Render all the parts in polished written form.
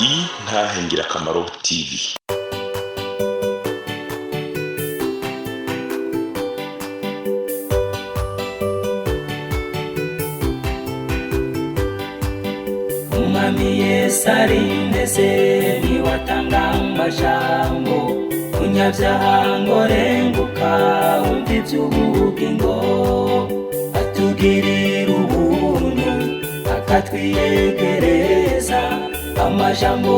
Intahengirakamaro TV. Umwami Yesu arindeze niwatanga amajambo umunyabyaha ngo renguka wumva iby'ubugingo atugirira ubuntu akatwiyegereza amajambo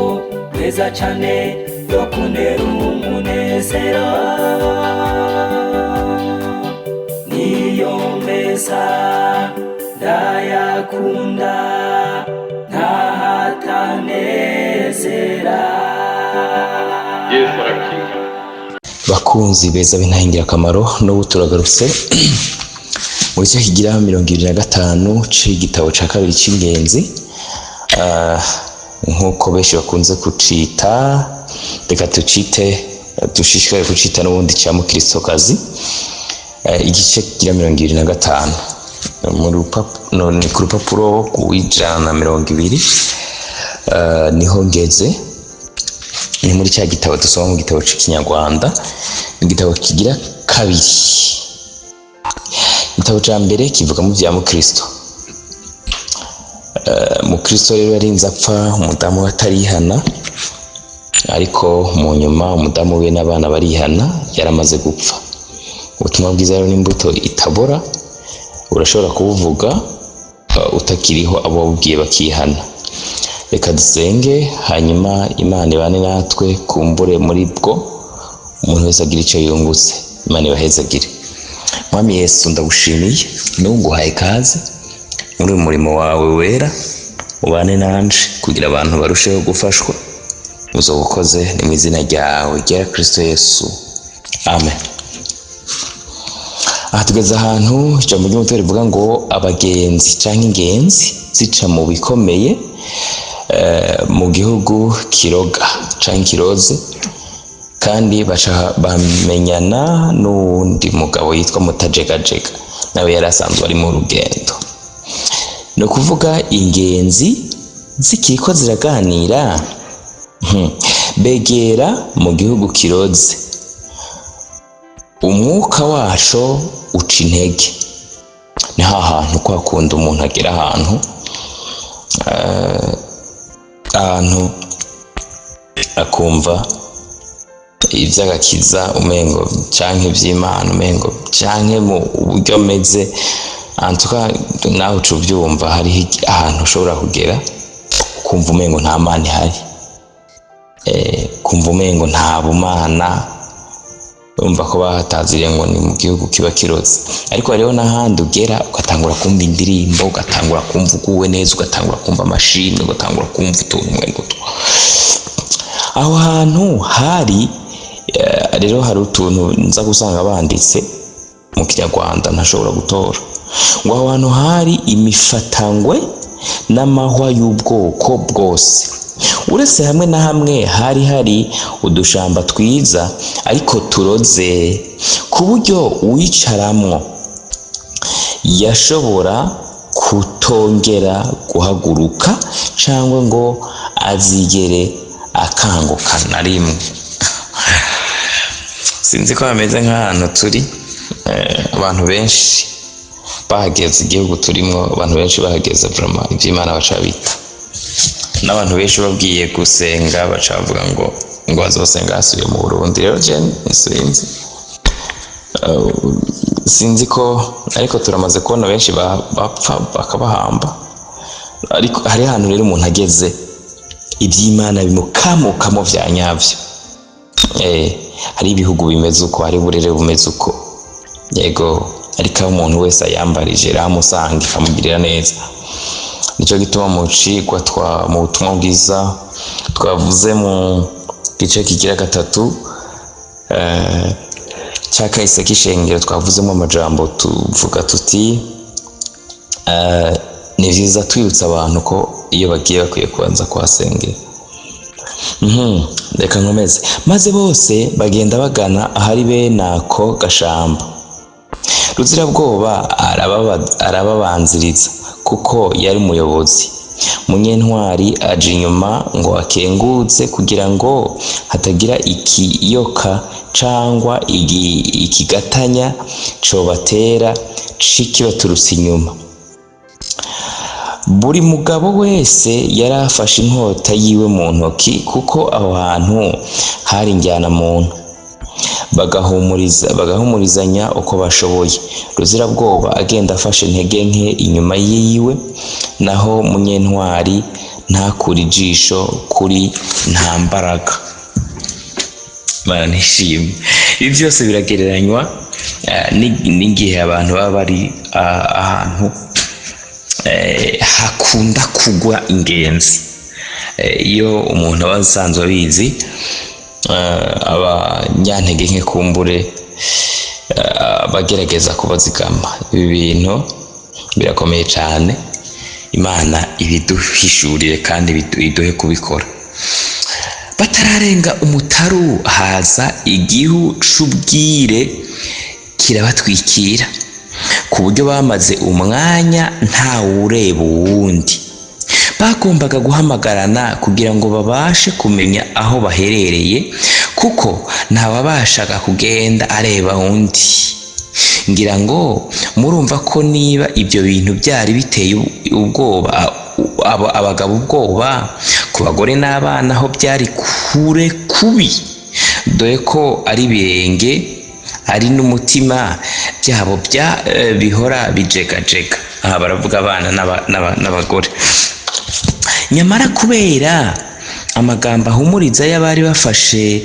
meza cyane yo kunera umunezero niyo meza ndayakunda ntahatanezera. Bakunzi beza b'intahingirakamaro n'ubu turagarutse mu gice kigira 25 c'igitabo ca kabiri c'ingenzi nkuko benshi bakunze kucita, reka tucite dushishikare kucita n'ubundi ca mukristokazi. Igice kigira 25 ni ku rupapuro rw'120 niho ngeze. Ni muri cya gitabo dusoma mu gitabo cy'Ikinyarwanda, igitabo kigira kabiri. Igitabo cya mbere kivuga mu bya mukristo. Mukristo rero yarinze apfa, umudamu we atarihana, ariko mu nyuma umudamu we n'abana barihana, yaramaze gupfa. Ubutumwa bwiza rero n'imbuto itabora, urashobora kubuvuga utakiriho abo wabwiye bakihana. Reka dusenge hanyuma Imana ibane natwe, kumbure muri bwo umuntu wese agira icyo yungutse. Imana ibahezagire. Mwami Yesu, ndagushimiye n'uguhaye kaze muri uyu murimo wawe wera, ubane nanje kugira abantu barusheho gufashwa. Uzobukoze ni mu izina ryawe rya Kristo Yesu, amen. Aha tugeze ahantu ijambo ry'umutwe rivuga ngo abagenzi canke ingenzi zica mu bikomeye mu gihugu kiroga canke kiroze, kandi baca bamenyana n'undi mugabo yitwa Mutajegajega, nawe yari asanzwe ari mu rugendo. No kuvuga ingenzi zikiriko ziraganira begera mu gihugu kiroze, umwuka waco uca intege. Ni hahantu kwa kundi umuntu agera ahantu akumva ivy'agakiza umengo canke ivy'Imana umengo canke mu buryo ameze antuka, nawe uca uvyumva. Hari ahantu ushobora kugera kumva umengo nta Mana ihari, kumva umengo nta bumana, umva ko bahataziriye ngo ni mu gihugu kiba kiroze. Ariko hariho n'ahandi ugera ugatangura kumva indirimbo, ugatangura kumva uguwe neza, ugatangura kumva amashimwe, ugatangura kumva utuntu mwengo. Aho hantu hari rero hari utuntu nza gusanga banditse mu Kinyarwanda ntashobora gutora, ngo aho hantu hari imifatangwe n'amahwa y'ubwoko bwose. Uretse hamwe na hamwe hari udushamba twiza ariko turoze, ku buryo uwicaramwo yashobora kutongera guhaguruka cyangwa ngo azigere akanguka na rimwe. Sinzi ko bameze nk'ahantu turi, abantu benshi bahageze, igihugu turimo abantu benshi bahageze vraiment iby'Imana bacabita. N'abantu benshi babwiye gusenga bacavuga ngo bazosenga hasubiye mu Burundi. Rero je sinzi ko, ariko turamaze kubona benshi bapfa bakabahamba. Ariko hari ahantu rero umuntu ageze iby'Imana bimukamukamo vya nyavyo. Hari ibihugu bimeze uko, hari uburere bumeze uko, yego. Ariko umuntu wese ayambarije ramusanga ikamugirira neza. Nico gituma mu cigwa mu butumwa bwiza twavuze mu gice kigira 3 cyakahise k'ishengero, twavuzemo amajambo tuvuga tuti ni vyiza twibutsa abantu ko iyo bagiye bakwiye kubanza kwasengera. Reka nkomeze. Maze bose bagenda bagana ahari bene ako gashamba. Ruzirabwoba arababanziriza kuko yari umuyobozi, Munyentwari aje inyuma ngo akengutse kugira ngo hatagira ikiyoka cangwa ikigatanya cobatera cikibaturutse inyuma. Buri mugabo wese yarafashe inkota yiwe mu ntoki kuko aho hantu hari njyana muntu. Bagahumurizanya uko bashoboye. Ruzirabwoba agenda afashe intege nke inyuma yiwe, naho Munyentwari ntakura ijisho kuri Ntambaraga. Nishimye. Ibi byose biragereranywa n'igihe abantu baba bari ahantu hakunda kugwa ingenzi. Iyo umuntu aba asanzwe abizi, abanyantege nke kumbure bagerageza kubazigama. Ibi bintu birakomeye cyane. Imana ibiduhishurire kandi iduhe kubikora. Batararenga umutaru haza igihu c'ubwire kirabatwikira, ku buryo bamaze umwanya ntawureba uwundi. Bagombaga guhamagarana kugira ngo babashe kumenya aho baherereye, kuko ntawabashaga kugenda areba undi. Ngira ngo murumva ko niba ibyo bintu byari biteye ubwoba abagabo ubwoba, ku bagore n'abana ho byari kure kubi, dore ko ari ibirenge ari n'umutima byabo bihora bijegajega. Aha baravuga abana n'abagore. Nyamara kubera amagambo ahumuriza y'abari bafashe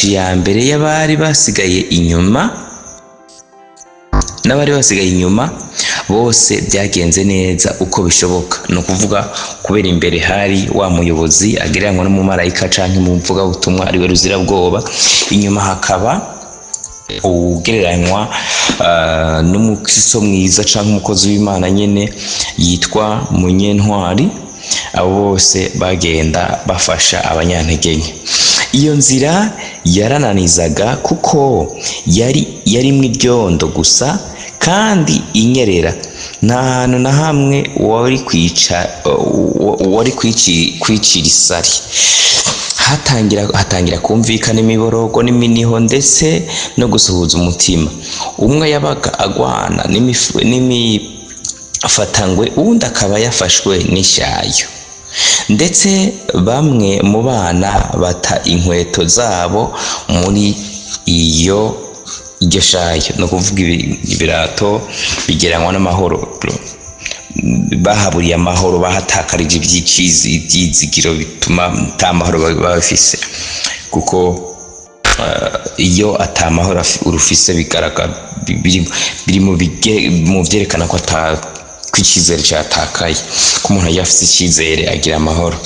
iya mbere y'abari basigaye inyuma, n'abari basigaye inyuma bose byagenze neza uko bishoboka. Ni ukuvuga kubera imbere hari wa muyobozi agereranywa n'umumarayika canke mu mvuga ubutumwa ariwe Ruzirabwoba, inyuma hakaba ugereranywa n'umukristo mwiza canke umukozi w'Imana nyene yitwa Munyentwari. Abo bose bagenda bafasha abanyantege nke. Iyo nzira yarananizaga kuko yarimwo ibyondo gusa kandi inyerera. Nta hantu na hamwe wari kwicira isari. Hatangira kumvikana imiborogo n'iminiho ndetse no gusuhuza umutima. Umwe yabaga agwana n'imifatangwe, uwundi akaba yafashwe n'ishayo, ndetse bamwe mu bana bata inkweto zabo muri iryo shayo. No kuvuga ibirato bigeranywa n'amahoro. Bahaburiye amahoro, bahatakarije ibyizigiro bituma nta mahoro bafise, kuko iyo atamahoro urufise bigaragara biri mu byerekana ko icyizere cyatakaye. Ko umuntu yafise icyizere agira amahoro.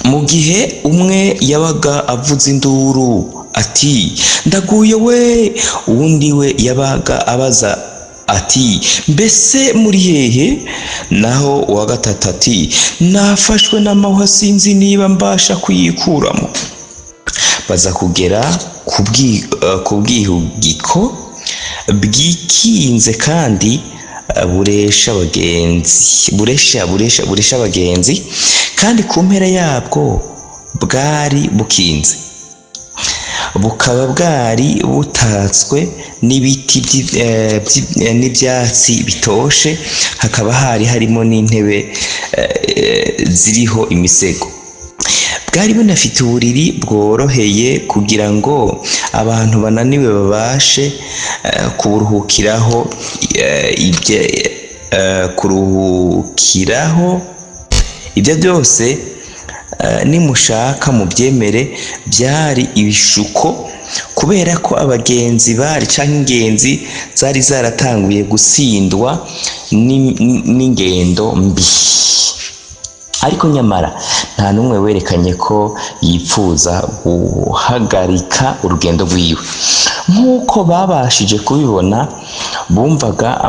Mu gihe umwe yabaga avuza induru ati ndaguye we, uwundi we yabaga abaza ati mbese muri hehe, naho uwa gatatu ati nafashwe n'amahwa sinzi niba mbasha kuyikuramo. Baza kugera ku bwihugiko bwikinze kandi buresha abagenzi, kandi ku mpera yabwo bwari bukinze. Bukaba bwari butatswe n'ibiti n'ibyatsi bitoshe, hakaba harimo n'intebe ziriho imisego. Bwari bunafite uburiri bworoheye kugira ngo abantu bananiwe babashe kuruhukiraho. Ibyo byose nimushaka mubyemere byari ibishuko, kubera ko abagenzi bari canke ingenzi zari zaratanguye gusindwa n'ingendo mbi. Ariko nyamara nta n'umwe werekanye ko yipfuza guhagarika urugendo rwiwe. Nk'uko babashije kubibona, bumvaga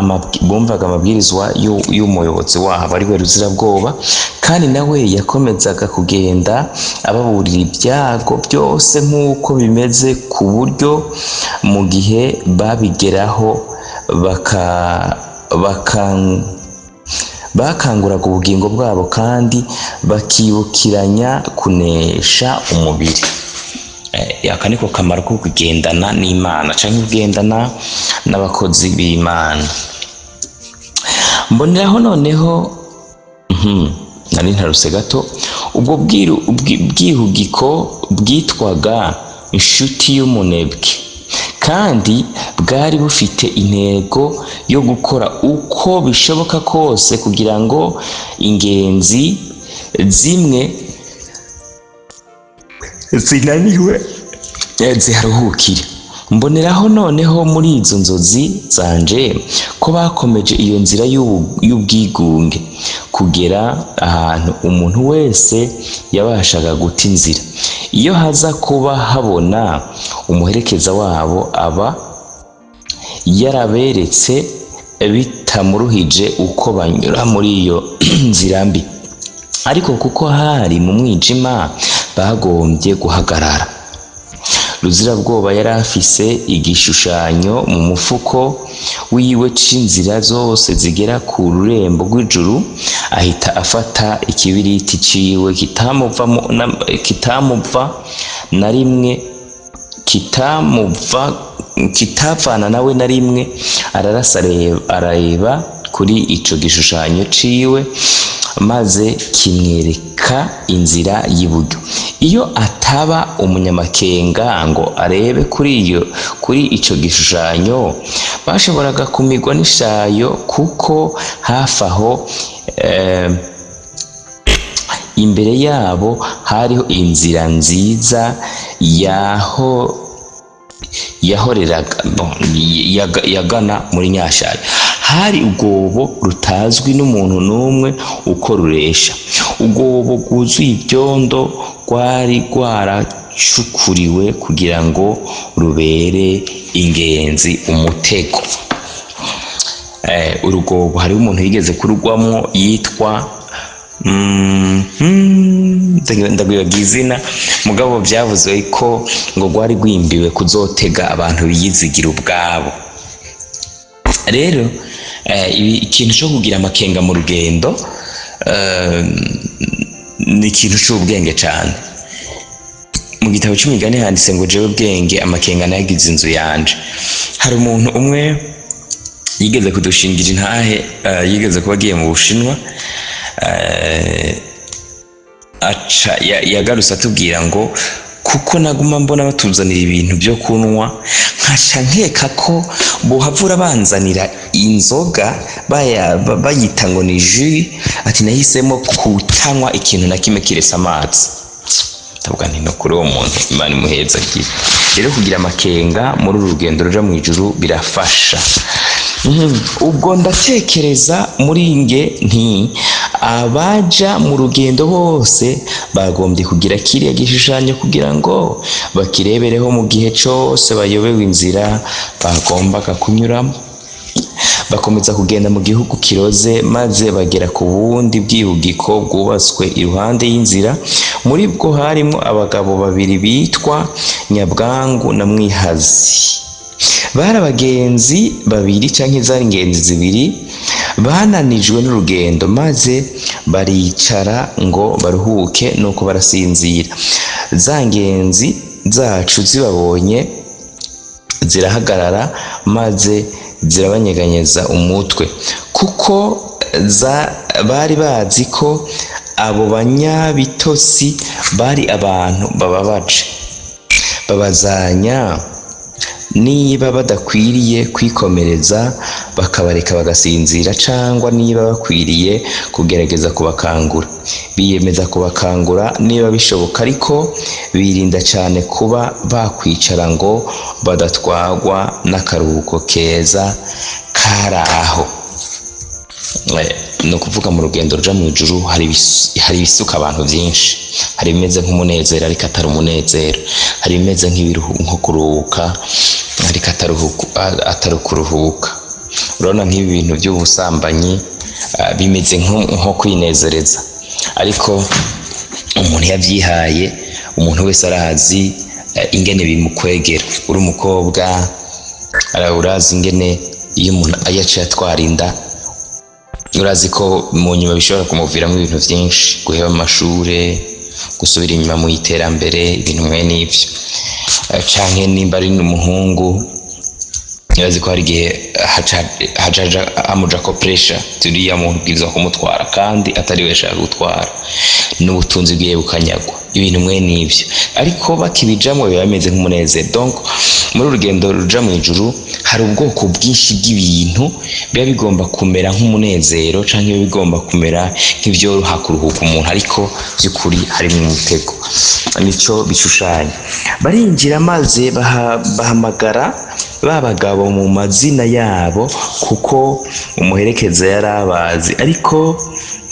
amabwirizwa y'umuyobozi wabo ariwe Ruzirabwoba, kandi nawe yakomezaga kugenda ababurira ibyago byose nk'uko bimeze, ku buryo mu gihe babigeraho bakanguraga ubugingo bwabo kandi bakibukiranya kunesha umubiri. Aka niko kamaro ko kugendana n'Imana cyangwa kugendana n'abakozi b'Imana. Mboneraho noneho nari ntaruse gato, ubwo bwihugiko bwitwaga inshuti y'umunebwe kandi bwari bufite intego yo gukora uko bishoboka kose kugira ngo ingenzi zimwe zinaniwe ziharuhukire. Mboneraho noneho muri izo nzozi zanje ko bakomeje iyo nzira y'ubwigunge kugera ahantu umuntu wese yabashaga guta inzira. Iyo haza kuba habona umuherekeza wabo aba yaraberetse bitamuruhije uko banyura muri iyo nzira mbi, ariko kuko hari mu mwijima bagombye guhagarara. Ruzirabwoba yari afise igishushanyo mu mufuko wiwe c'inzira zose zigera ku rurembo rw'ijuru, ahita afata ikibiriti ciwe kitavana nawe na rimwe, ararasa arareba kuri ico gishushanyo ciwe maze kimwereka inzira y'iburyo. Iyo ataba umunyamakenga ngo arebe kuri ico gishushanyo, bashoboraga kumigwa n'ishayo, kuko hafi aho imbere yabo hariho inzira nziza yagana muri Nyashayo. Hari ubwobo rutazwi n'umuntu n'umwe uko ruresha. Ubwobo bwuzuye ibyondo rwari rwaracukuriwe kugira ngo rubere ingenzi umutego. Urugwobo hariho umuntu yigeze kurugwamwo yitwa ndagwibaga izina, mugabo byavuzwe ko ngo rwari rwimbiwe kuzotega abantu biyizigira ubwabo. Rero ikintu cyo kugira amakenga mu rugendo ni ikintu cy'ubwenge cyane. Mu gitabo cy'imigani handitse ngo jewe ubwenge amakenga nayagize inzu yanje. Hari umuntu umwe yigeze kudushingira intahe, yigeze kuba agiye mu Bushinwa, yagarutse atubwira ngo kuko naguma mbona batuzanira ibintu byo kunywa, nkaca nkeka ko bohavura banzanira inzoga bayita ngo ni jus, ati nahisemo kutanywa ikintu na kimwe kiresa amazi. Ndavuga nti no kuri uwo muntu Imana imuheza agira. Rero kugira amakenga muri uru rugendo ruja mu ijuru birafasha. Ubwo ndatekereza muri nge nti abaja mu rugendo bose bagombye kugira kiriya gishushanyo kugira ngo bakirebereho mu gihe cyose bayobewe inzira bagombaga kunyuramo. Bakomeza kugenda mu gihugu kiroze, maze bagera ku bundi bwihugiko bwubatswe iruhande y'inzira. Muri bwo harimo abagabo babiri bitwa Nyabwangu na Mwihazi. Bari abagenzi babiri cyangwa izari ingenzi zibiri bananijwe n'urugendo, maze baricara ngo baruhuke, nuko barasinzira. Za ngenzi zacu zibabonye zirahagarara maze zirabanyeganyeza umutwe, kuko bari bazi ko abo banyabitosi bari abantu bababaje. Babazanya niba badakwiriye kwikomereza bakabareka bagasinzira, cyangwa niba bakwiriye kugerageza kubakangura. Biyemeza kubakangura niba bishoboka, ariko birinda cyane kuba bakwicara ngo badatwagwa n'akaruhuko keza kari aho. No kuvuga mu rugendo ruja mu ijuru hari ibisuka abantu byinshi. Hari bimeze nk'umunezero ariko atari umunezero, hari bimeze nko kuruhuka ariko atari kuruhuka. Urabona nk'ibi bintu by'ubusambanyi bimeze nko kwinezereza, ariko umuntu yabyihaye, umuntu wese arazi ingene bimukwegera. Uri umukobwa urazi ingene iyo umuntu ayaciye atwara inda urazi ko mu nyuma bishobora kumuviramo ibintu byinshi, guheba amashure, gusubira inyuma mu iterambere, ibintu mwe n'ivyo. Canke nimba ari n'umuhungu, urazi ko hari igihe hajaja amuja ko pressure turiya muntu bwiza kumutwara kandi atari we ashaka gutwara, n'ubutunzi bwiye bukanyagwa, ibintu mwe n'ivyo. Ariko bakibijamwe biba bimeze nk'umunezero. Donc muri urugendo ruja mu ijuru hari ubwoko bwinshi bw'ibintu biba bigomba kumera nk'umunezero canke biba bigomba kumera nk'ivyoroha kuruhuka umuntu, ariko by'ukuri harimo umutego. Nico bishushanya. Barinjira maze bahamagara ba bagabo mu mazina yabo kuko umuherekeza yari abazi, ariko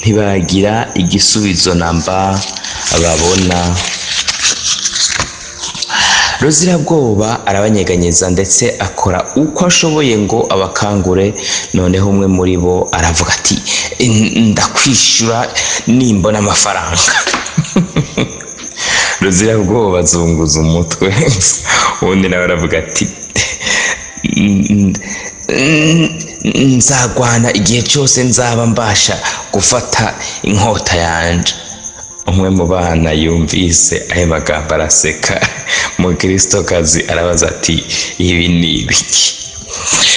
ntibagira igisubizo namba babona. Rozirabwoba arabanyeganyeza ndetse akora uko ashoboye ngo abakangure. Noneho umwe muri bo aravuga ati ndakwishura nimbona amafaranga. Rozirabwoba azunguza umutwe, ubundi nawe aravuga ati nzagwana igihe cyose nzaba mbasha gufata inkota yanje. Umwe mu bana yumvise ayo magambo araseka. Mukristokazi arabaza ati ibi ni ibiki?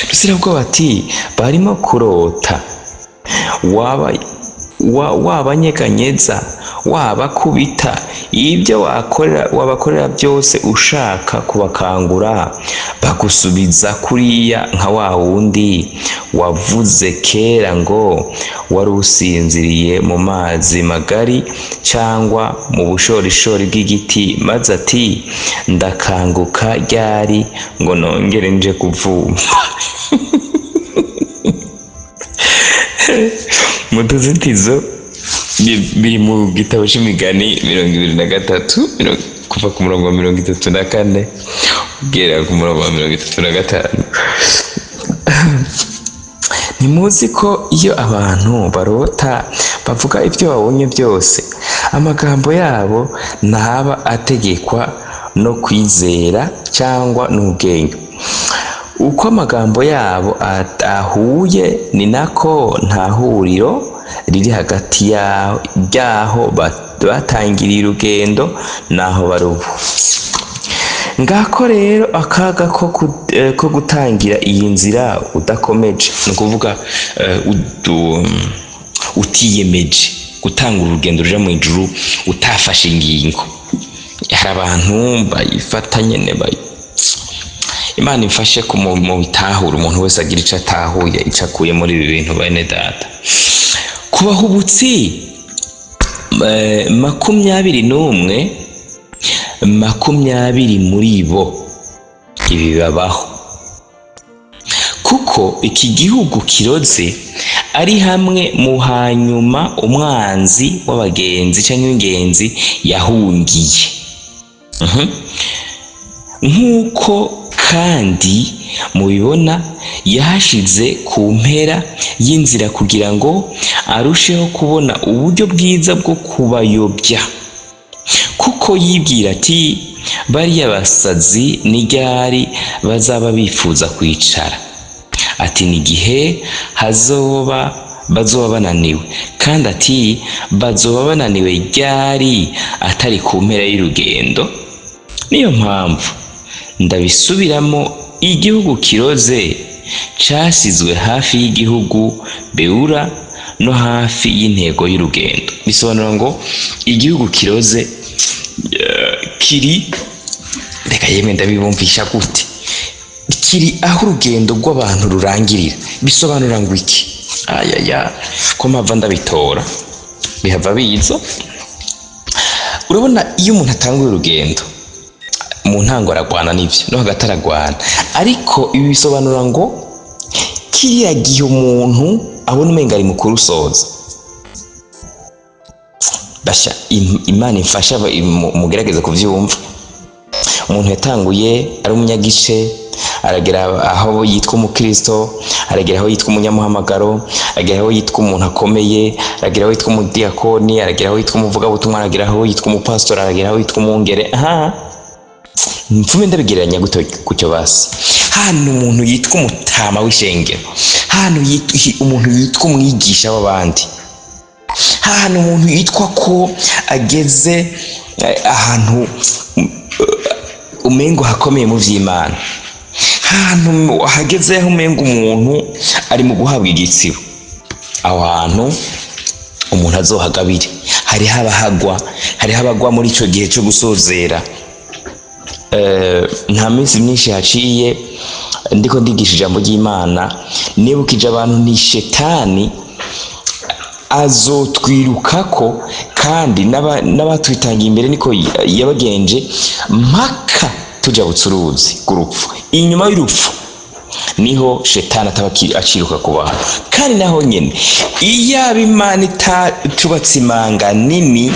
Rozirabwoba ati barimo kurota, wabanyeganyeza, wabakubita, ibyo wabakorera byose ushaka kubakangura, bagusubiza kuriya nka wa wundi wavuze kera ngo wari usinziriye mu mazi magari cyangwa mu bushorishori bw'igiti, maze ati ndakanguka ryari ngo nongere nje kuvuma. Mu tuzitizo biri mu gitabo c'imigani 23 kuva ku murongo wa 34 kugera ku murongo wa 35. Ntimuzi ko iyo abantu barota bavuga ibyo babonye byose, amagambo yabo ntaba ategekwa no kwizera cyangwa n'ubwenge. Uko amagambo yabo ahuye ni nako nta huriro riri hagati y'aho batangiriye urugendo n'aho bari ubu. Ngako rero akaga ko gutangira iyi nzira udakomeje, ni ukuvuga utiyemeje gutanga urugendo ruja mu ijuru utafashe ingingo. Hari abantu bayifata nyene Imana imfashe mu bitahura, umuntu wese agira ico atahuye, ico akuye muri ibi bintu bene data. Kubahubutsi 21 muri bo ibi babaho, kuko iki gihugu kiroze ari hamwe mu hanyuma umwanzi w'abagenzi cyangwa ingenzi yahungiye. Nk'uko kandi mubibona yahashize ku mpera y'inzira kugira ngo arusheho kubona uburyo bwiza bwo kubayobya, kuko yibwira ati bariya basazi n'iryari bazaba bifuza kwicara, ati n'igihe bazoba bananiwe, kandi ati bazoba bananiwe ryari atari ku mpera y'urugendo. Niyo mpamvu ndabisubiramo, igihugu kiroze casizwe hafi y'igihugu beura no hafi y'intego y'urugendo. Bisobanura ngo igihugu kiroze kiri, reka yemwe ndabibumvisha gute, kiri aho urugendo rw'abantu rurangirira. Bisobanura ngo iki? Ko mpava ndabitora bihava biza. Urabona iyo umuntu atanguye urugendo mu ntango aragwana n'ivyo no hagati aragwana, ariko ibi bisobanura ngo kiriya gihe umuntu abona umenga ari mukuru usoza. Basha Imana imfasha mugerageze kuvyumva. Umuntu yatanguye ari umunyagice, aragera aho yitwa umukristo, aragera aho yitwa umunyamuhamagaro, aragera aho yitwa umuntu akomeye, aragera aho yitwa umudiyakoni, aragera aho yitwa umuvugabutumwa, aragera aho yitwa umupastor, aragera aho yitwa umwungere. Mfume ndabigereranya gutyo basi. Hano umuntu yitwa umutama w'ishengero, hano umuntu yitwa umwigisha w'abandi, hano umuntu yitwa ko ageze ahantu umengo hakomeye mu vy'Imana, hantu hageze aho umengo umuntu ari mu guhabwa igitsibo. Aho hantu umuntu azohagabire, hariho abagwa muri ico gihe cyo gusozera. Nta minsi myinshi haciye ndiko ndigisha ijambo ry'Imana, nibukije abantu ni Shetani azotwirukako, kandi n'abatwitangiye imbere niko yabagenje mpaka tuja butsuruzi kurupfu. Inyuma y'urupfu niho Shetani ataba aciruka ku bantu, kandi naho nyene iyaba Imana itatubatse imanga nini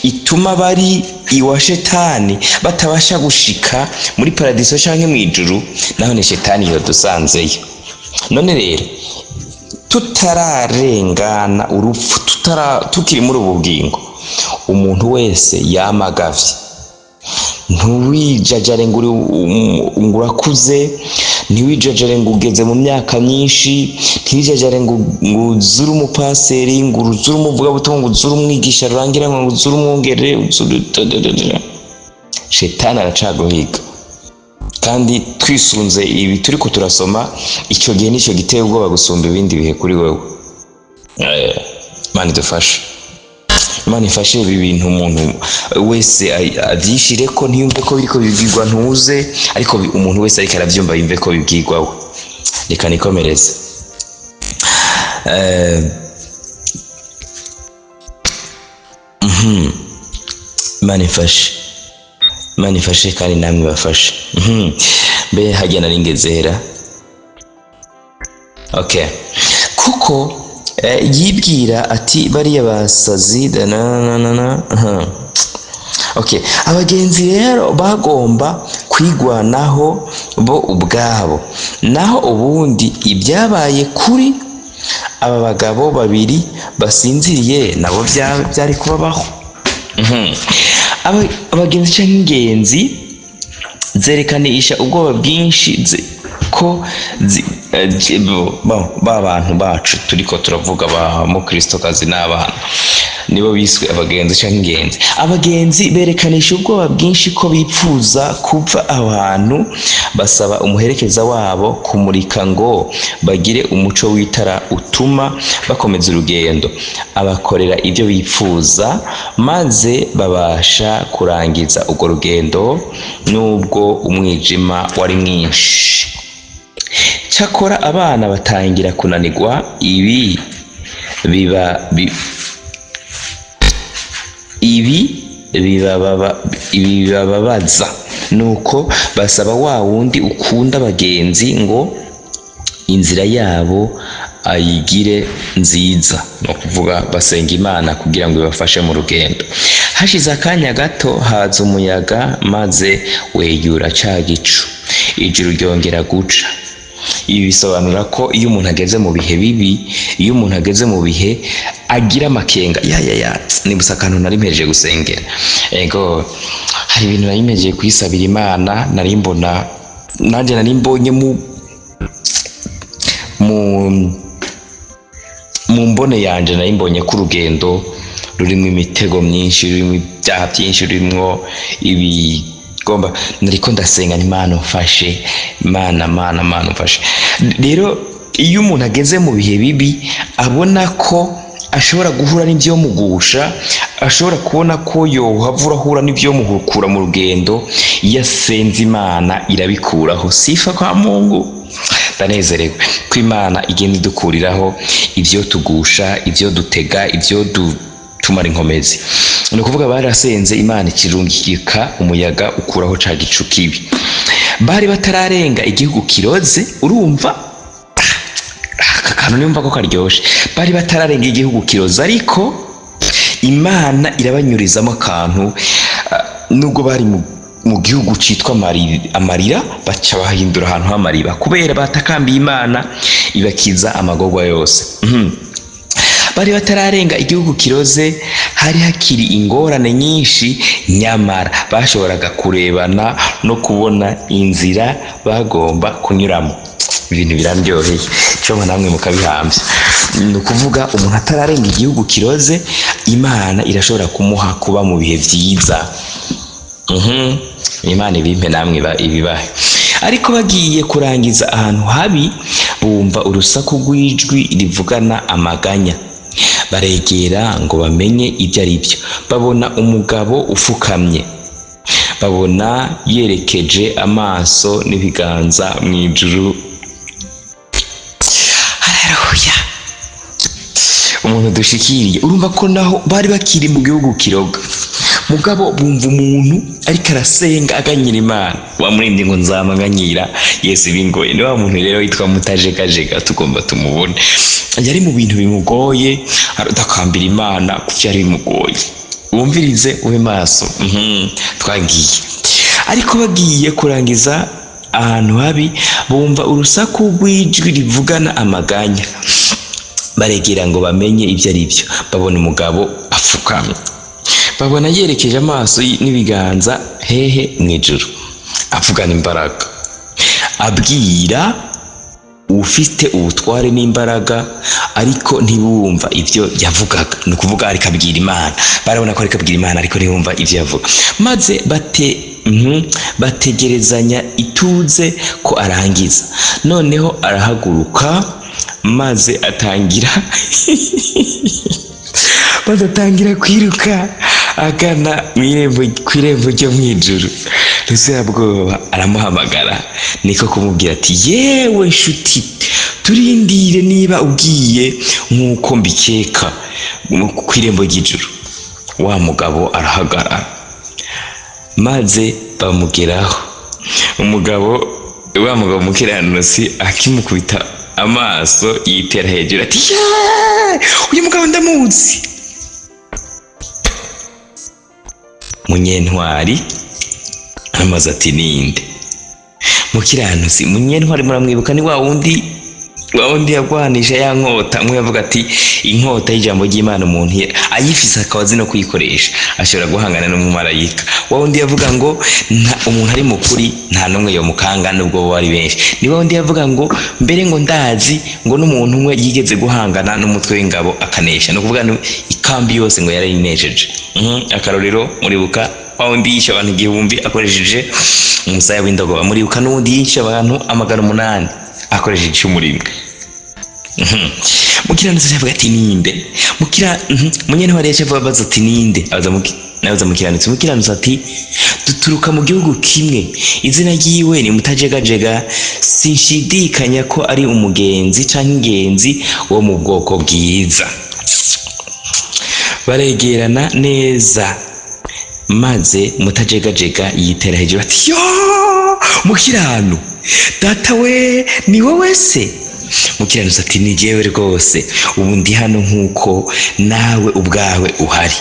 ituma bari iwa Shetani batabasha gushika muri paradiso canke mw'ijuru, naho ni Shetani yodusanzeyo. None rero tutararengana urupfu, tukiri muri ubu bugingo, umuntu wese yamagavye, ntuwijajare ngo urakuze, ntiwijajare ngo ugeze mu myaka myinshi, ntiwijajare ngo uzure umupaseri, ngo uzure umuvugabutumwa, ngo uzure umwigisha rurangira, ngo uzure umwungere, Shetani aracaguhiga. Kandi twisunze ibi turiko turasoma, ico gihe nico giteye ubwoba gusumba ibindi bihe kuri wewe. Imana idufashe, Imana ifashe ibi bintu umuntu wese avyishire ko, ntiyumve ko biriko bibwirwa ntuze, ariko umuntu wese ariko aravyumva yumve ko bibwirwawe. Reka nikomereze. Imana ifashe kandi namwe bafashe. Mbe hajya nari ngezera. Okay, kuko yibwira ati bariya basazi Okay, abagenzi rero bagomba kwigwanaho bo ubwabo, naho ubundi ibyabaye kuri aba bagabo babiri basinziriye nabo byari kubabaho. Abagenzi canke ingenzi zerekanisha ubwoba bwinshi ko bantu bacu turiko turavuga ba mukristokazi n'abana nibo biswe abagenzi canke ingenzi. Abagenzi berekanisha ubwoba bwinshi ko bipfuza kuva abantu, basaba umuherekeza wabo kumurika ngo bagire umuco w'itara utuma bakomeza urugendo, abakorera ibyo bipfuza maze babasha kurangiza urwo rugendo nubwo umwijima wari mwinshi. Cyakora abana batangira kunanirwa, ibi bibababaza, nuko basaba wa wundi ukunda abagenzi ngo inzira yabo ayigire nziza, no kuvuga basenga Imana kugira ngo ibafashe mu rugendo. Hashize akanya gato haza umuyaga maze weyura ca gicu, ijuru ryongera guca. Ibi bisobanura ko iyo umuntu ageze mu bihe bibi, iyo umuntu ageze mu bihe agira amakenga, nibusa akantu nari mpejeje gusengera. Ego hari ibintu nari mpejeje kwisabira Imana, nari mbona nanje nari mbonye mu mbone yanje, nari mbonye ko urugendo rurimo imitego myinshi, rurimo ibyaha byinshi, rurimo ibigomba. Nariko ndasenga Imana mfashe, Imana mfashe. Rero iyo umuntu ageze mu bihe bibi abona ko ashobora guhura n'ibyo mugusha, ashobora kubona ko yohavura ahura n'ibyo muhukura mu rugendo, yasenze Imana irabikuraho. Sifa kwa Mungu. Ndanezerewe ko Imana igenda idukuriraho ibyo tugusha, ibyo dutega, ibyo tumara inkomezi. Ni ukuvuga barasenze Imana ikirungika umuyaga ukuraho ca gicu kibi. Bari batararenga igihugu kiroze, urumva akantu nimba ko karyoshe. Bari batararenga igihugu kiroze, ariko Imana irabanyurizamo akantu, nubwo bari mu gihugu citwa amarira, baca bahindura ahantu h'amariba kubera batakambiye Imana ibakiza amagorwa yose. Bari batararenga igihugu kiroze, hari hakiri ingorane nyinshi, nyamara bashoboraga kurebana no kubona inzira bagomba kunyuramo. ibintu birandyoheye cyo namwe mukabihambya. Ni ukuvuga umuntu atararenga igihugu kiroze, Imana irashobora kumuha kuba mu bihe byiza. Imana ibimpe namwe ibibahe. Ariko bagiye kurangiza ahantu habi, bumva urusaku rw'ijwi rivugana amaganya. Baregera ngo bamenye ibyo ari byo. Babona umugabo ufukamye, babona yerekeje amaso n'ibiganza mu ijuru. Haleluya! Umuntu dushikiriye, urumva ko naho bari bakiri mu gihugu kiroga, mugabo bumva umuntu ariko arasenga aganyira Imana. Wamurindi ngo nzamaganyira Yesu bingoye. Ni wa muntu rero witwa mutajegajega, tugomba tumubone. Yari mu bintu bimugoye, aradakambira Imana ku byari bimugoye. Wumvirize ube maso. Twagiye. Ariko bagiye kurangiza ahantu habi, bumva urusaku rw'ijwi rivugana amaganya. Baregera ngo bamenye ibyo ari byo. Babona umugabo afukamye, babona yerekeje amaso n'ibiganza hehe mu ijuru, avugana imbaraga, abwira ufite ubutware n'imbaraga, ariko ntibumva ibyo yavugaga. Ni ukuvuga ariko abwira Imana, barabona ko ariko abwira Imana ariko ntibumva ibyo yavuga. Maze bategerezanya ituze ko arangiza. Noneho arahaguruka maze atangira badatangira kwiruka agana ku irembo ryo mu ijuru. Ruzirabwoba aramuhamagara, niko kumubwira ati, yewe nshuti, turindire niba ugiye nk'uko mbikeka ku irembo ry'ijuru. Wa mugabo arahagarara, maze bamugeraho. Wa mugabo umukiranutsi akimukubita amaso yitera hejuru ati, uyu mugabo ndamuzi. Munyentwari amaze ati, ninde? Mukiranutsi. Munyentwari muramwibuka, ni wa wundi yagwanisha ya nkota, nk'uwo yavuga ati inkota y'ijambo ry'Imana umuntu ayifise akaba azi no kuyikoresha ashobora guhangana n'umumarayika. Wa wundi yavuga ngo umuntu ari mukuri nta n'umwe yomukanga nubwo bari benshi. Ni wa wundi yavuga ngo mbere ngo ndazi ngo n'umuntu umwe yigeze guhangana n'umutwe w'ingabo akanesha. No kuvuga ikambi yose ngo yarayinesheje. Akarorero muribuka wa wundi yishe abantu 1000 akoresheje umusaya w'indogoba. Muribuka n'undi yishe abantu 800 akoresheje umurimo. Mukiranutsi yavuga ati, ninde? Munyentwari yavuga ati, ninde? Nabaza mukiranutsi. Mukiranutsi ati, duturuka mu gihugu kimwe, izina ryiwe ni Mutajegajega, sinshidikanya ko ari umugenzi canke ingenzi wo mu bwoko bwiza. Baregerana neza, maze Mutajegajega yitera hejuru ati, yo Mukirano, data we, ni wowe se? Mukiranutsi ati, ni jewe rwose, ubu ndi hano nk'uko nawe ubwawe uhari.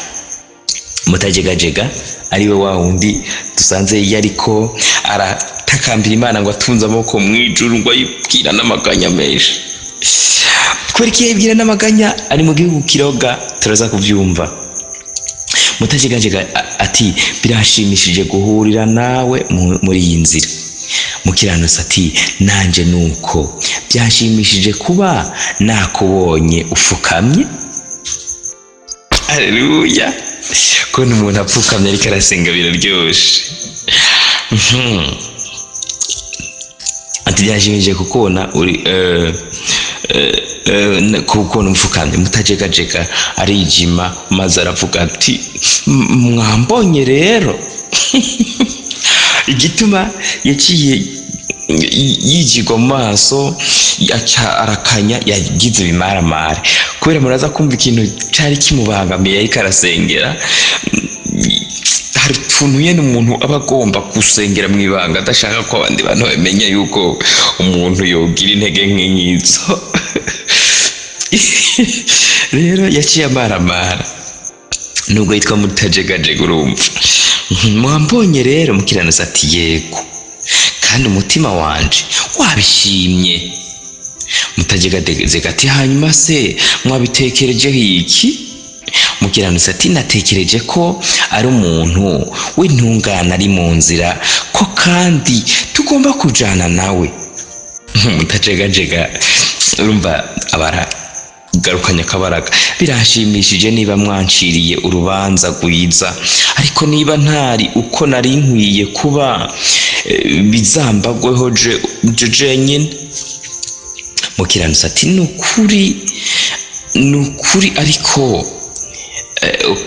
Mutajegajega ariwe wa wundi dusanze yariko aratakambira Imana ngo atunze amaboko mu ijuru, ngo ayibwira n'amaganya menshi. Kubera ko yibwira n'amaganya ari mu gihugu kiroga, turaza kuvyumva. Mutajegajega ati, birashimishije guhurira nawe muri iyi nzira. Mukiranutsi ati, nanje nuko byashimishije kuba nakubonye ufukamye. Haleluya! Ko n'umuntu apfukamye ariko arasenga biraryoshe. Ati, byashimishije kukubona uri kubona umfukamye. Mutajegajega arijima maze aravuga ati, mwambonye rero. Igituma yaciye yijigwa mu maso arakanya, yagize ibimaramare kubera muraza kumva ikintu cyari kimubangamiye ariko arasengera. Hari utuntu nyene umuntu aba agomba gusengera mu ibanga adashaka ko abandi bantu bamenya yuko umuntu yogira intege nk'izo. Rero yaciye amaramara nubwo yitwa Mutajegajega. Urumva, mwambonye rero? Mukiranutsi ati, yego, kandi umutima wanje wabishimye. Mutajegajega ati, hanyuma se mwabitekerejeho iki? Mukiranutsi ati, natekereje ko ari umuntu w'intungane ari mu nzira, ko kandi tugomba kujana nawe. mutajegajega urumva abara garukanya kabaraga birashimishije niba mwanciriye urubanza rwiza ariko niba ntari uko nari nkwiye kuba bizambagweho je nyine Mukiranutsi ati nukuri ariko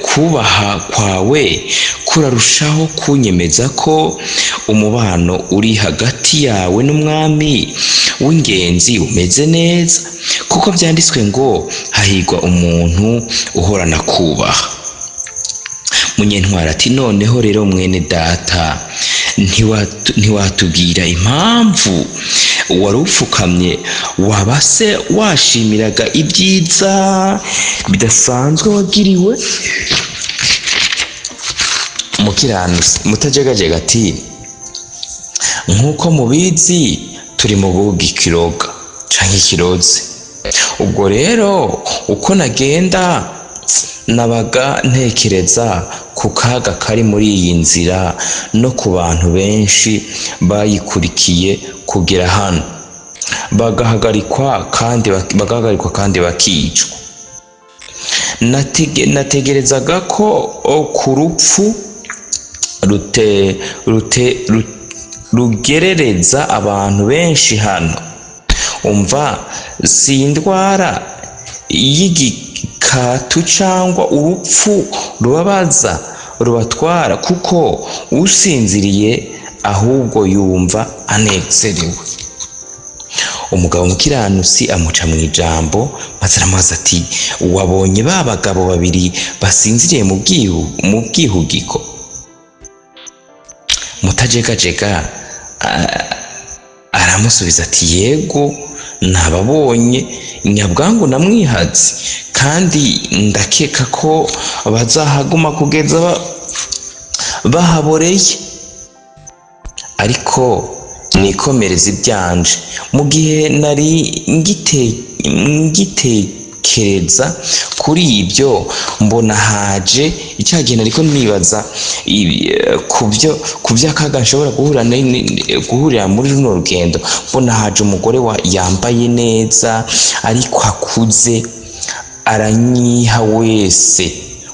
kubaha kwawe kurarushaho kunyemeza ko umubano uri hagati yawe n'umwami w'ingenzi umeze neza kuko byanditswe ngo hahigwa umuntu uhorana kubaha. Munyentwara ati noneho rero mwene data ntiwatubwira impamvu wari upfukamye waba se washimiraga ibyiza bidasanzwe wagiriwe? Mukiranutsi mutajegajega ati nk'uko mubizi turi mu bugikiroga canke ikirozi, ubwo rero uko nagenda nabaga ntekereza ku kaga kari muri iyi nzira no ku bantu benshi bayikurikiye kugera hano bagahagarikwa kandi bakicwa. Nategerezaga ko ku rupfu rugerereza abantu benshi hano. Umva, si indwara y'igikatu cyangwa urupfu rubatwara kuko usinziriye ahubwo yumva anezerewe. Umugabo Mukiranutsi amuca mu ijambo maze aramubaza ati wabonye ba bagabo babiri basinziriye mu bwihugiko? Mutajegajega aramusubiza ati yego nababonye nyabwangu namwihatse kandi ndakeka ko bazahaguma kugeza bahaboreye, ariko nikomereza ibyanje. Mu gihe nari ngitekereza kuri ibyo mbona haje icyagihe ariko nibaza ku by'akaga nshobora guhurira muri runo rugendo. Mbona haje umugore yambaye neza ariko akuze aranyiha wese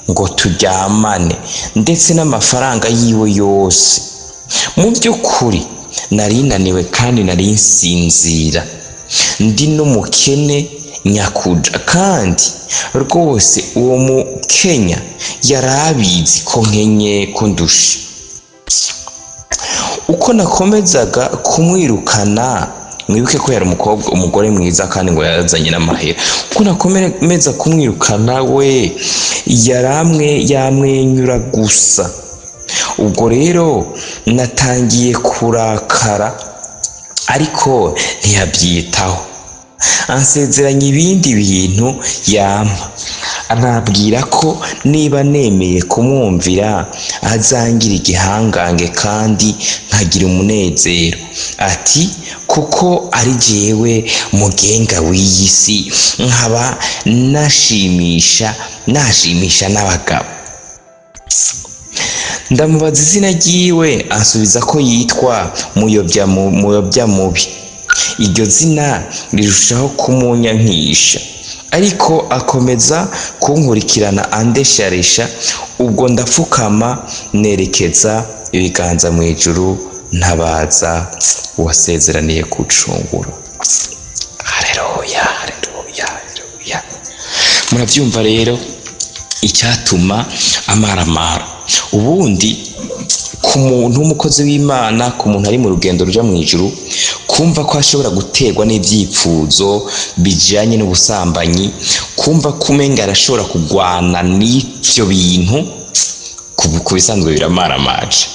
ngo turyamane ndetse n'amafaranga yiwe yose. Mu by'ukuri nari naniwe kandi nari nsinzira, ndi n'umukene nyakuja kandi rwose uwo mukenya yarabizi ko nkenye ko ndushe. Uko nakomezaga kumwirukana, mwibuke ko yari umugore mwiza kandi ngo yazanye n'amahera. Uko nakomeza kumwirukana we yamwenyura gusa. Ubwo rero natangiye kurakara ariko ntiyabyitaho. Ansezeranya ibindi bintu yampa, anabwira ko niba nemeye kumwumvira azangira igihangange kandi nkagira umunezero. Ati kuko ari jewe mugenga w'iyi si nkaba nashimisha n'abagabo. Ndamubaza izina ryiwe, ansubiza ko yitwa Muyobya mubi. Iryo zina rirushaho kumunyankisha, ariko akomeza kunkurikirana andesharesha. Ubwo ndapfukama nerekeza ibiganza mu ijuru ntabaza uwasezeraniye kucungura. Haleluya, haleluya, haleluya. Murabyumva rero icyatuma amaramara. Ubundi ku muntu w'umukozi w'Imana, ku muntu ari mu rugendo ruja mu ijuru, kumva ko ashobora guterwa n'ibyifuzo bijanye n'ubusambanyi, kumva ko umenga arashobora kugwana n'ivyo bintu, ku bisanzwe biramaramaje.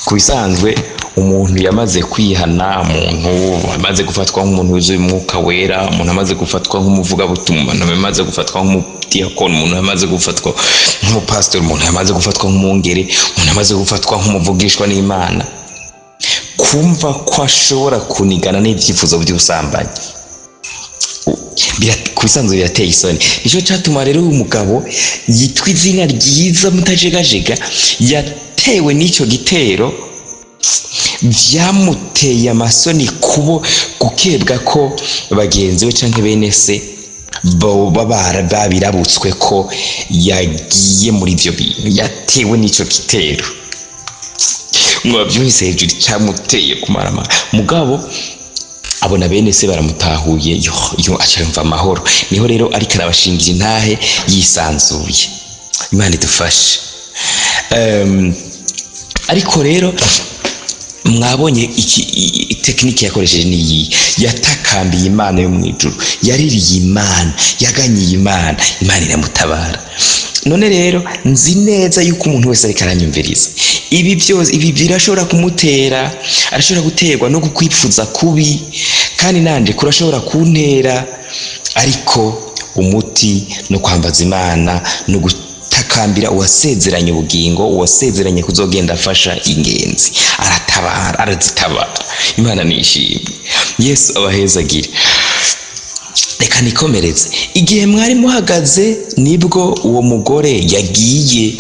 Ku bisanzwe umuntu yamaze kwihana, umuntu amaze gufatwa nk'umuntu wuzuye umwuka wera, umuntu amaze gufatwa nk'umuvugabutumwa, umuntu amaze gufatwa nk'umudiyakoni, umuntu amaze gufatwa nk'umupasitori, umuntu amaze gufatwa nk'umwungere, umuntu amaze gufatwa nk'umuvugishwa n'Imana, kumva ko ashobora kunigana n'ibyifuzo by'ubusambanyi ku bisanzwe birateye isoni. Nicyo cyatuma rero uyu mugabo yitwa izina ryiza Mutajegajega yatewe n'icyo gitero vyamuteye amasoni kubo gukebwa ko bagenzi we canke bene se babirabutswe ko yagiye muri ivyo bintu, yatewe n'ico gitero. Mwavyumvise hejuru cyamuteye kumarama, mugabo abona bene se baramutahuye, yo acamva amahoro. Niho rero ariko arabashingira intahe yisanzuye. Imana idufashe. Ariko rero mwabonye iki tekinike yakoresheje niyi, yatakambiye Imana yo mu ijuru, yaririye Imana, yaganyiye Imana, Imana iramutabara. None rero nzi neza yuko umuntu wese ariko aranyumviriza ibi byose, ibi birashobora kumutera, arashobora guterwa no gukwipfuza kubi, kandi nanje kurashobora kuntera, ariko umuti no kwambaza Imana no gutakambira uwasezeranye ubugingo, uwasezeranye kuzogenda afasha ingenzi, aratabara, arazitabara. Imana nishimye. Yesu abahezagire. Reka nikomereze. Igihe mwari muhagaze nibwo uwo mugore yagiye,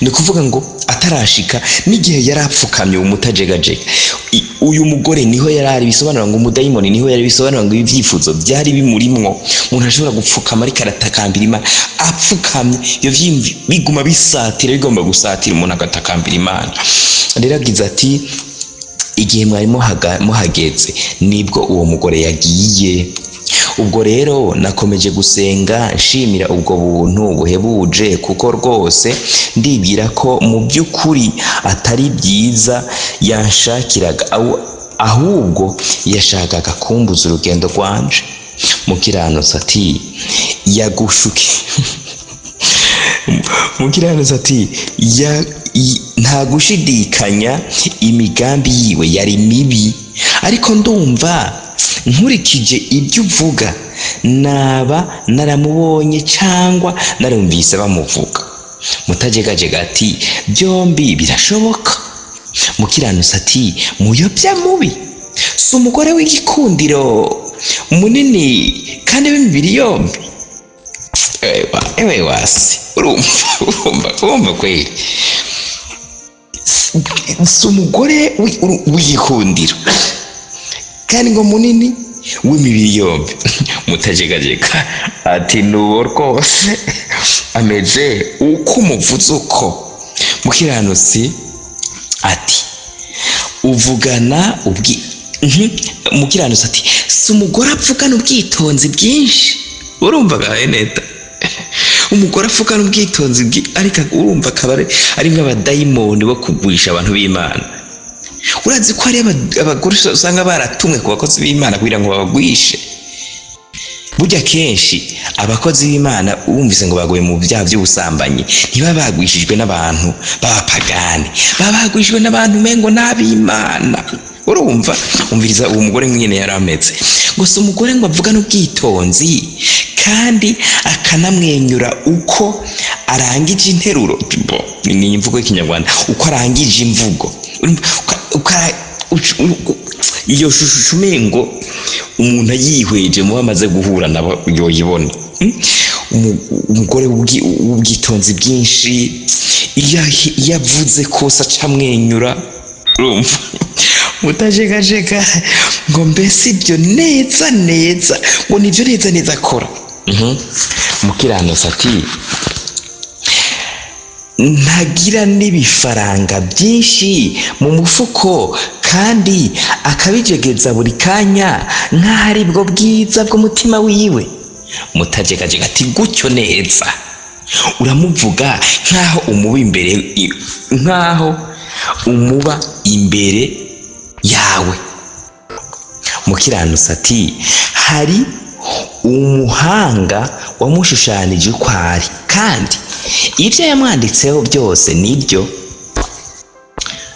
ni kuvuga ngo atarashika n'igihe yarapfukamye umutajegajega. Uyu mugore niho yarari, bisobanura ngo umudayimoni niho yari, bisobanura ngo ibyifuzo byari bimurimwo. Umuntu ashobora gupfukama ariko aratakambira Imana, apfukamye iyo vyimvi biguma bisatira, bigomba gusatira umuntu agatakambira Imana. Rero agize ati igihe mwari muhageze nibwo uwo mugore yagiye. Ubwo rero nakomeje gusenga nshimira ubwo buntu buhebuje, kuko rwose ndibwira ko mu by'ukuri atari byiza yanshakiraga, ahubwo yashakaga kumbuza urugendo rwanje. Mukiranutsi ati yagushuke Mukiranutsi ati nta gushidikanya imigambi yiwe yari mibi, ariko ndumva nkurikije ibyo uvuga naba naramubonye cyangwa narumvise bamuvuga. Mutajegajega ati byombi birashoboka. Mukiranutsi ati muyobya mubi, si umugore w'igikundiro munini kandi w'imibiri yombi. Ewe wasi, urumva kweli, si umugore w'igikundiro kandi ngo munini w'imibiri yombi. Mutajegajega ati nuwo rwose ameze uko umuvuze uko. Mukiranutsi ati uvugana Mukiranutsi ati si umugore avugana ubwitonzi bwinshi. Urumva gaheneta, umugore avugana ubwitonzi ariko urumva akaba ari nk'abadayimoni bo kugwisha abantu b'Imana. Urazi ko ari abagore usanga baratumwe ku bakozi b'Imana kugira ngo babagwishe. Burya kenshi abakozi b'Imana bumvise ngo bagoye mu byaha by'ubusambanyi, ntibaba bagwishijwe n'abantu b'abapagani, baba bagwishijwe n'abantu mengo n'ab'Imana. Urumva, umviriza uwo mugore nyine yarametse ngo si umugore ngo avugana ubwitonzi kandi akanamwenyura uko arangije interuro. Ni imvugo y'ikinyarwanda, uko arangije imvugo. Iyo shusho umengo umuntu yihweje mu bamaze guhura nabo yoyibona. Umugore w'ubwitonzi bwinshi, yavuze kose acamwenyura. Urumva, mutajegajega ngo mbese ibyo neza neza, ngo nibyo neza neza akora. Mukiranutsi ati ntagira n'ibifaranga byinshi mu mufuko, kandi akabijegeza buri kanya nk'aho ari bwo bwiza bw'umutima wiwe. Mutajegajega ati gutyo neza uramuvuga nk'aho umuba imbere, nk'aho umuba imbere yawe. Mukiranutsi ati hari umuhanga wamushushanije uko ari, kandi ibyo yamwanditseho byose nibyo.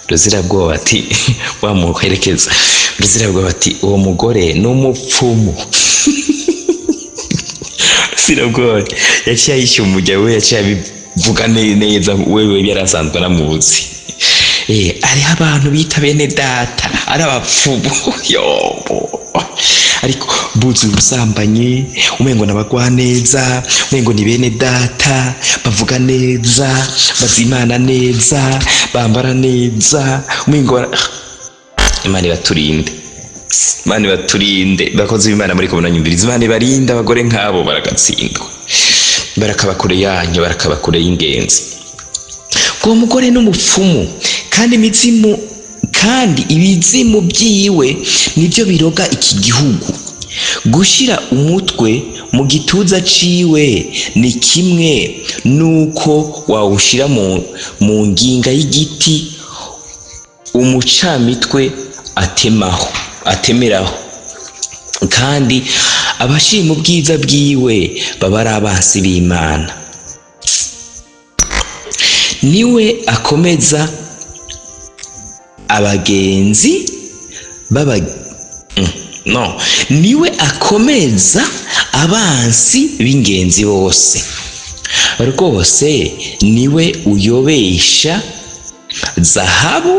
Ruzirabwoba ati wamuherekeza. Ruzirabwoba ati uwo mugore ni umupfumu. Ruzirabwoba yaciye ayishyura umujya we, yaciye abivuga neza, wewe yarasanzwe namuzi. Hariho abantu bita bene data ari abapfumu, ariko buzi ubusambanyi, umengo n'abagwa neza, umengo ni bene data, bavuga neza, bazimana neza, bambara neza, umengo Imana ibaturinde, Imana ibaturinde bakozi b'Imana muri kubona nyumviriza. Imana ibarinde abagore nk'abo baragatsindwa, barakabakure yanyu, barakabakure y'ingenzi. Uwo mugore n'umupfumu kandi ibizimu byiwe nibyo biroga iki gihugu. Gushira umutwe mu gituza ciwe ni kimwe nuko wawushira mu nginga y'igiti umucamitwe atemeraho, kandi abashima ubwiza bwiwe baba ari abansi b'Imana. Niwe akomeza abagenzi niwe akomeza abansi b'ingenzi bose rwose. Niwe uyobesha zahabu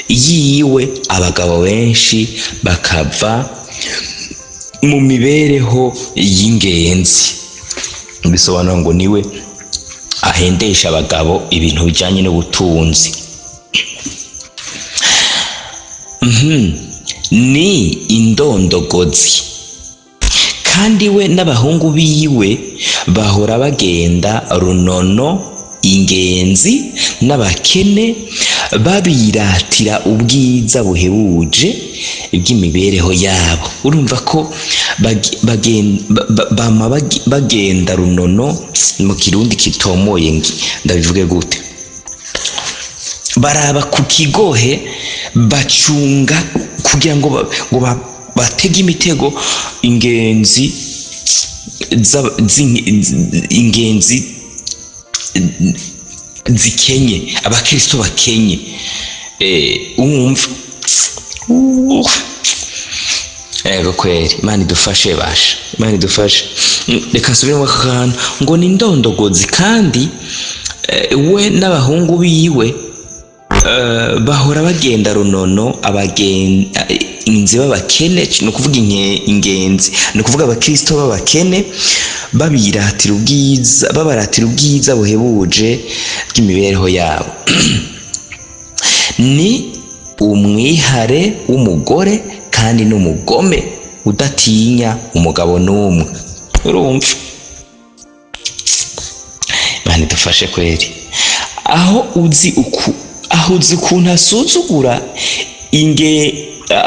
yiwe abagabo benshi bakava mu mibereho y'ingenzi. Bisobanura ngo niwe ahendesha abagabo ibintu bijyanye n'ubutunzi. Ni indondogozi, kandi we n'abahungu biwe bahora bagenda runono ingenzi n'abakene, babiratira ubwiza buhebuje bw'imibereho yabo. Urumva ko bagenda runono, mu kirundi kitomoye ndabivuge gute, baraba ku kigohe, bacunga kugira ngo batege imitego ingenzi zikenye, abakristo bakenye. Umva ego kweri, Imana idufashe basha, Imana idufashe. Reka nsubiremo aka kantu ngo ni indondogozi, kandi we n'abahungu biwe bahora bagenda runono inzi b'abakene, ni ukuvuga ingenzi, ni ukuvuga abakristo b'abakene, babaratira ubwiza buhebuje bw'imibereho yabo. Ni umwihare w'umugore kandi n'umugome udatinya umugabo n'umwe. Urumva? Imana idufashe kweri. Aho uzi ukuntu asuzugura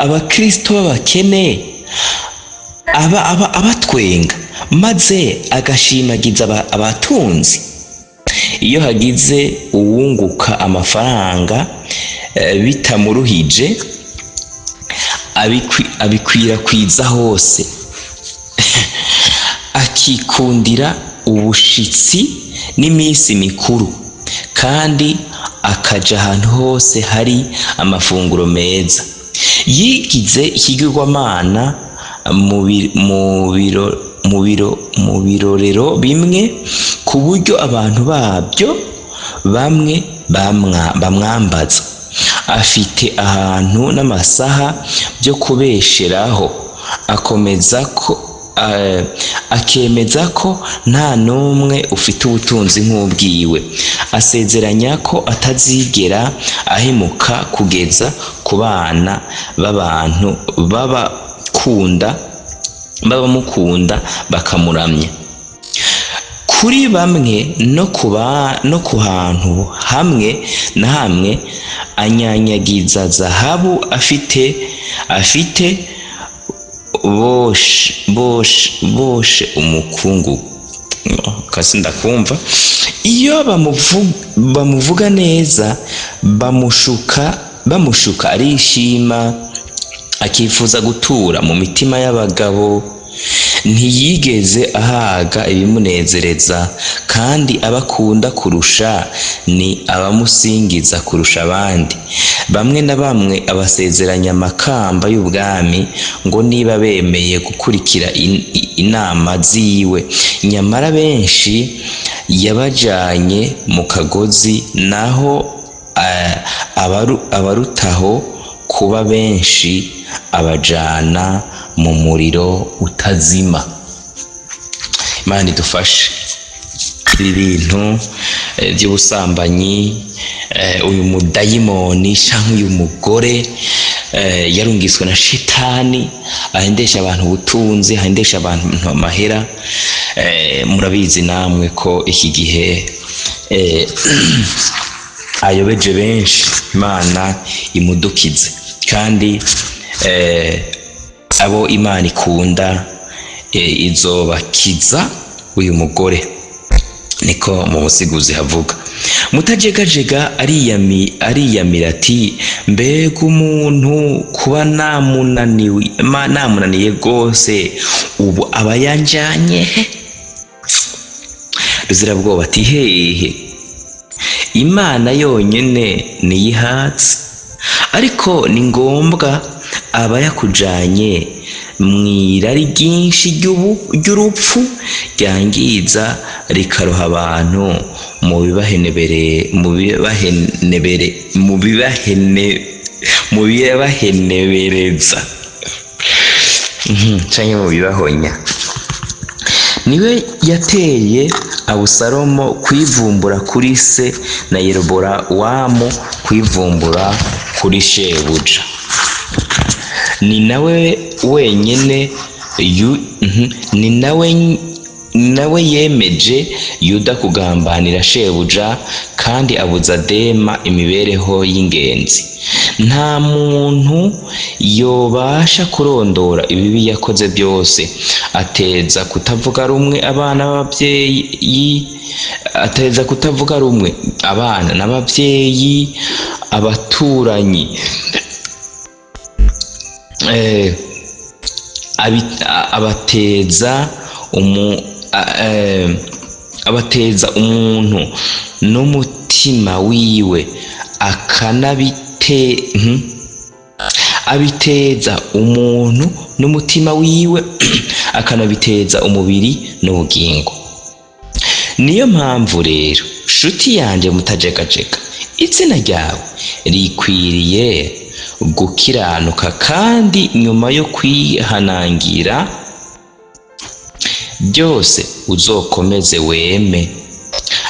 abakristo b'abakene, abatwenga, maze agashimagiza abatunzi. Iyo hagize uwunguka amafaranga bitamuruhije, abikwirakwiza hose, akikundira ubushitsi n'iminsi mikuru, kandi akaja ahantu hose hari amafunguro meza. Yigize ikigirwamana mu birorero bimwe, ku buryo abantu babyo bamwe bamwambaza. Afite ahantu n'amasaha byo kubesheraho, akemeza ko nta n'umwe ufite ubutunzi nk'ubwiwe. Asezeranya ko atazigera ahemuka kugeza ku bana b'abantu b'abamukunda bakamuramya. Kuri bamwe no ku hantu hamwe na hamwe anyanyagiza zahabu afite boshe umukungugu. Kasi ndakumva. Iyo bamuvuga neza, bamushuka arishima, akifuza gutura mu mitima y'abagabo. Ntiyigeze ahaga ibimunezereza, kandi abakunda kurusha ni abamusingiza kurusha abandi. Bamwe na bamwe abasezeranya amakamba y'ubwami, ngo niba bemeye gukurikira inama ziwe. Nyamara benshi yabajanye mu kagozi, naho abarutaho kuba benshi abajana mu muriro utazima. Imana idufashe. Ibi bintu by'ubusambanyi, uyu mudayimoni cyangwa uyu mugore yarungiswe na shitani ahendesha abantu ubutunzi, ahendesha abantu amahera. Murabizi namwe ko iki gihe ayobeje benshi, Imana imudukize, kandi abo Imana ikunda izobakiza uyu mugore, niko mu busiguzi havuga. Mutajegajega ariyamira ati, mbega umuntu kuba namunaniye gose, ubu aba yanjanye he? Ruzirabwoba ati, hehe, Imana yonyene niyihatse, ariko ni ngombwa aba yakujanye mw'irari ryinshi ry'urupfu ryangiza rikaroha abantu mu bibahenebereza canke mu bibahonya. Niwe yateye Abusalomo kwivumbura kuri se na Yerobowamu kwivumbura kuri shebuja. Ni nawe wenyene ni nawe yemeje Yuda kugambanira shebuja, kandi abuza Dema imibereho y'ingenzi. Nta muntu yobasha kurondora ibibi yakoze byose. Ateza kutavuga rumwe abana n'ababyeyi, abaturanyi, abateza umuntu n'umutima wiwe abiteza umuntu n'umutima wiwe akanabiteza umubiri n'ubugingo. Niyo mpamvu rero shuti yanje mutajegajega, izina ryawe rikwiriye gukiranuka, kandi nyuma yo kwihanangira byose uzokomeze weme.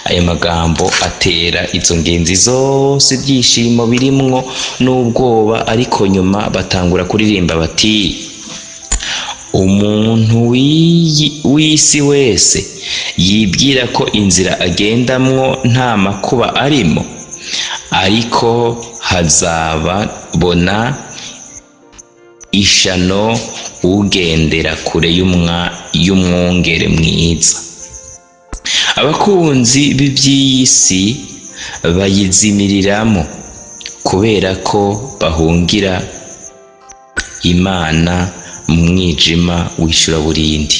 Ayo magambo atera izo ngenzi zose ibyishimo birimwo n'ubwoba, ariko nyuma batangura kuririmba bati, umuntu w'isi wese yibwira ko inzira agendamwo nta makuba arimo, ariko hazababona ishano ugendera kure y'umwungere mwiza. Abakunzi b'iby'isi bayizimiriramo, kubera ko bahungira Imana mu mwijima w'icuraburindi.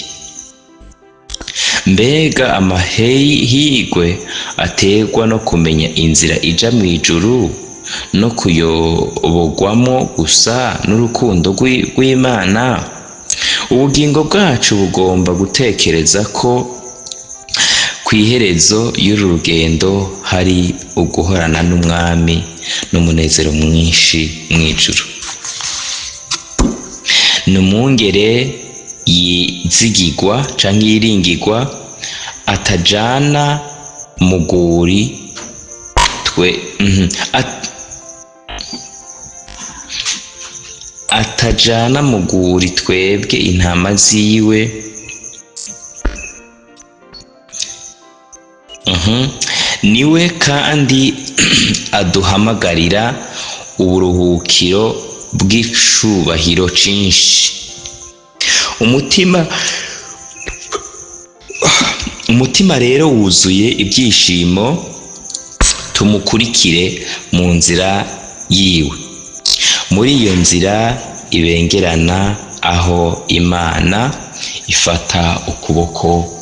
Mbega amahirwe aterwa no kumenya inzira ija mu ijuru, no kuyobogwamo gusa n'urukundo rw'Imana. Ubugingo bwacu bugomba gutekereza ko kw'iherezo y'uru rugendo hari uguhorana n'Umwami n'umunezero mwinshi mw'ijuru. N'umwungere yizigirwa canke yiringirwa, atajana muguri twebwe intama ziwe. Niwe kandi aduhamagarira uburuhukiro bw'icubahiro cinshi. Umutima rero wuzuye ibyishimo, tumukurikire mu nzira yiwe, muri iyo nzira ibengerana, aho Imana ifata ukuboko.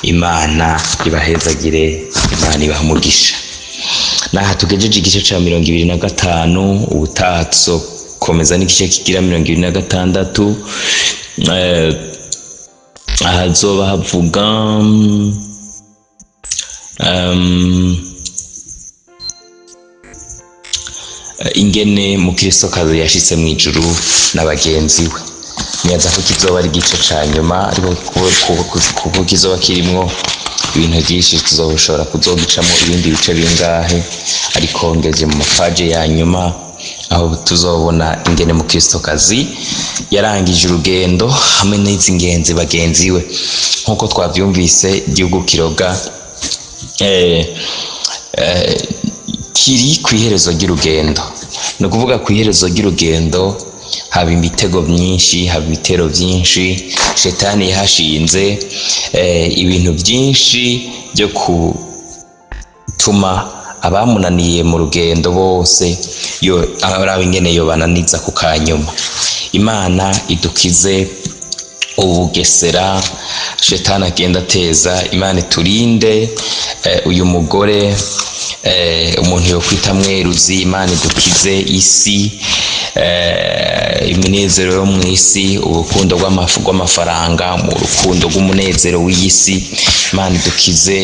Imana ibahezagire, Imana ibaha umugisha. Naha tugejeje igice ca 25, ubutaha tuzokomeza n'igice kigira 26. Ahazoba havuga ingene mukristokazi yashitse mu ijuru n'abagenzi we. Niyaza ko kizoba ari igice ca nyuma, ariko kuko kizoba kirimwo ibintu byinshi tuzoshobora kuzogicamo ibindi bice bingahe, ariko ngeze mu mapaje ya nyuma aho tuzobona ingene mu Kristokazi yarangije urugendo hamwe n'izi ngenzi bagenzi we. Nkuko twavyumvise igihugu kiroga kiri kwiherezo ry'urugendo. No kuvuga kwiherezo ry'urugendo haba imitego myinshi, haba ibitero byinshi, shetani yahashinze ibintu byinshi byo kutuma abamunaniye mu rugendo bose araba ingene yo bananiza ku kanyuma. Imana idukize ubugesera shetani agenda ateza. Imana iturinde uyu mugore umuntu yo kwita mweruzi. Imana idukize isi, iminezero yo mu isi, urukundo rw'amafaranga, mu rukundo rw'umunezero w'isi. Imana idukize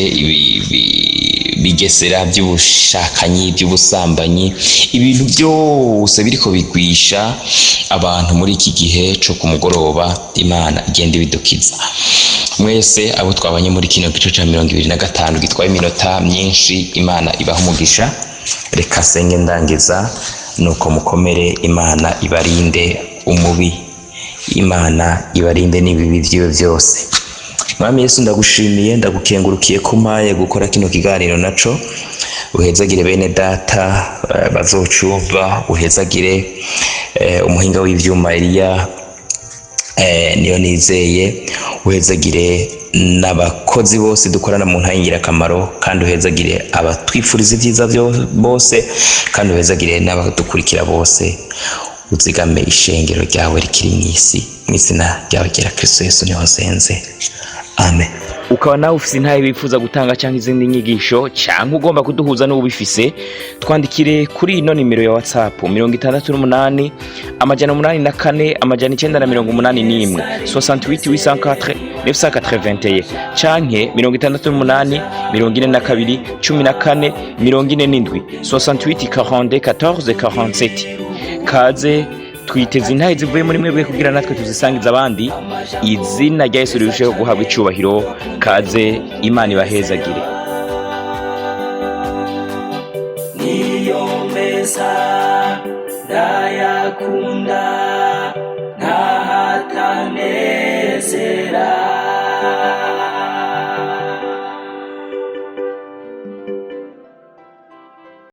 bigesera by'ubushakanyi, by'ubusambanyi, ibintu byose biriko bigwisha abantu muri iki gihe cyo ku mugoroba. Imana igenda ibidukiza. Mwese abo twabanye muri kino gice ca 25 gitwaye iminota myinshi, Imana ibaha umugisha. Reka senge ndangiza, nuko mukomere. Imana ibarinde umubi, Imana ibarinde n'ibibi vyiwe byose. Mwami Yesu ndagushimiye, ndagukengurukiye ko mpaye gukora kino kiganiro naco. Uhezagire bene data bazocumva, uhezagire umuhinga w'ivyuma Elia niyo nizeye, uhezagire n'abakozi bose dukorana mu ntayingira kamaro, kandi uhezagire abatwifuriza ibyiza bose, kandi uhezagire n'abadukurikira bose. Uzigame ishengero ryawe rikiri mw'isi, mw'izina ryawe ryera Kristo Yesu niho nsenze, amen. Ukaba nawe ufise intahe bifuza gutanga cyangwa izindi nyigisho, cyangwa ugomba kuduhuza n'ubifise, twandikire kuri ino nimero ya WhatsApp 68 884 981 68 804 canke 68 42 14 47 68 42 14 47. Kaze twiteze intahe zivuye muri mwebwe kugira natwe tuzisangiza abandi. Izina rya Yesu rirusheho guhabwa icubahiro. Kaze, Imana ibahezagire. Niyo meza ndayakunda ntahatanezera.